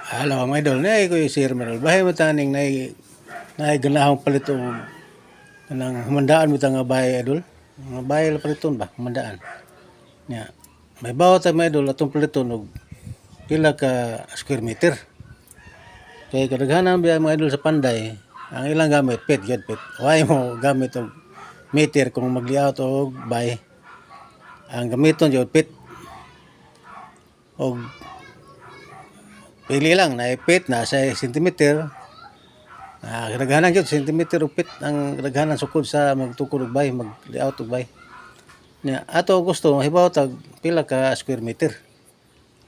Halo mga idol, na ko yung Sir Merol. Bahay mo taning na ganahong palito ng humandaan mo nga bahay idol. Mga bahay la paliton ba, humandaan. Nya, may bawat mga idol atong paliton og pila ka square meter. Kaya kadaghanan biya mga idol sa Panday, ang ilang gamit pit, gyud pit. Why mo gamit og meter kung mag-layout og bahay. Ang gamiton gyud pit. Og pili lang na ipit na sa sentimeter. Kadaghanan gyud sentimeter upit ang kadaghanan sukod sa magtukod og bay, mag-layout og bay. Nya ato gusto mahibaw tag pila ka square meter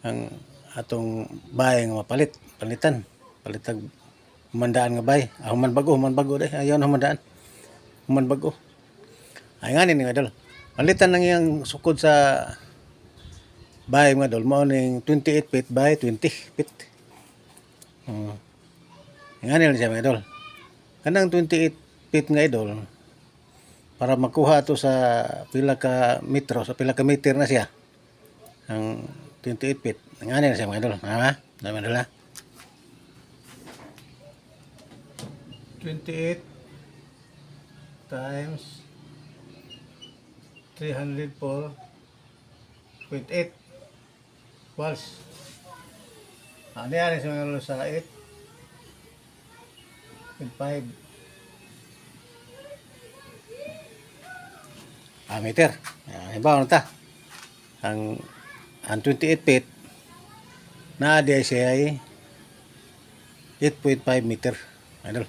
ang atong bay nga mapalit, palitan tag humandaan nga bay. Human bago deh, ayon humandaan. Human bago. Ay ngani ni idol. Palitan lang yang sukod sa bay mga idol mao ning 28 feet by 20 feet. Ngani lang siya mga idol. Kanang 28 feet nga idol para makuha to sa pila ka metro, sa pila ka meter na siya. Ang 28 feet. Ngani lang siya mga idol. Ha? Dami nila. 28 times 304.8 equals. Ano yan sa mga sa 8.5 meter. Halimbawa na ta. Ang 28 feet na di siya ay 8.5 meter. Idol.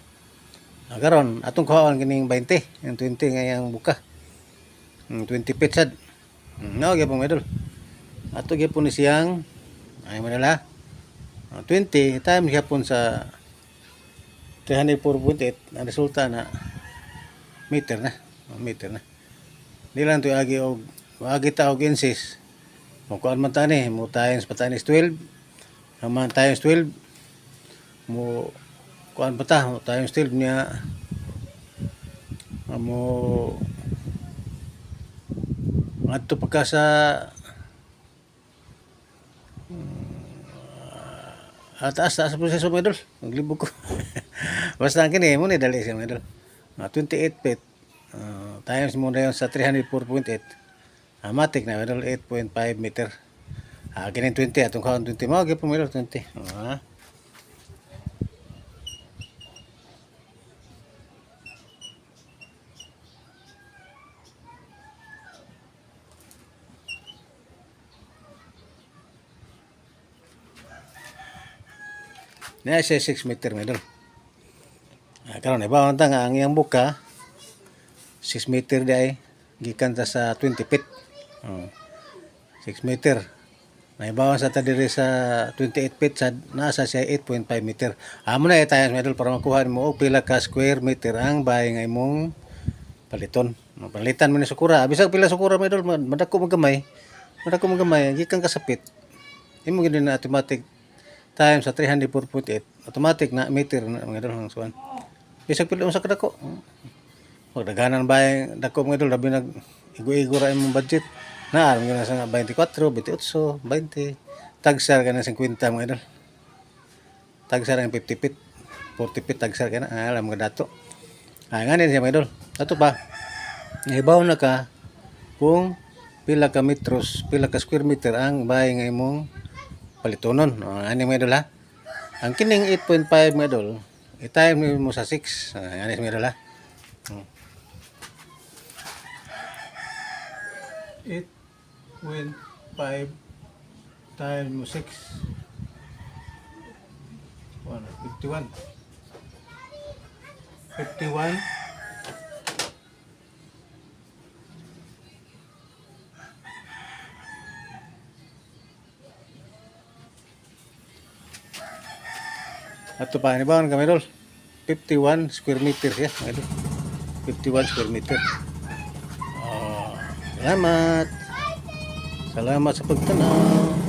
Karon atong kuhaon kining 20, yung 20 nga yang buka. 20 feet sad. No, gyapon idol. Ato gyapon ni siyang ay manala 20 times gyapon sa 304.8 ang resulta na meter na. Di lang to agi og ta og inches. Mo kuan man tani mo times pa times 12. Naman times 12 mo kuan pa ta times 12 niya mo adto pa ka sa taas proseso mga idol. Naglibog ko. Basta ang kini mo ni dali siya mga idol. 28 feet times mo na yun sa 304.8 matik na mga idol 8.5 meter. Kini 20 atong kaon 20 mo gyud mga idol 20. Na siya 6 meter mga idol. Karon ibaw ta nga ang iyang buka 6 meter day gikan ta sa 20 feet. 6 meter. Naibawan sa ta diri sa 28 feet sa nasa siya 8.5 meter. Amo na tayo mga idol para makuha mo og pila ka square meter ang bahay nga imong paliton. Palitan mo ni sukura. Bisag pila sukura mga idol, madako magamay. Gikan ka sa feet. Imo gid na automatic times sa 304.8 automatic na meter na mga idol ang suwan. Bisag pila sa kadako. Pag daghanan bay dako mga idol labi nag igo-igo ra imong budget. Na alam nga sa 24, 28, 20. Tagsar ka na 50 mga idol. Tagsar ang 50 feet. 40 feet tagsar ka na. Alam nga dato. Ngani siya mga idol. Dato pa. Ibaw na ka kung pila ka metros, pila ka square meter ang bahay nga imong palitonon. Ani mga idol ha. Ang kining 8.5 mga idol, i-time mo sa 6. Ani mga idol ha. 8.5 times mo 6. 51. Ato pa ni bawon kami dol. 51 square meter ya, idol. 51 square meter. Salamat. Salamat sa pagtanaw.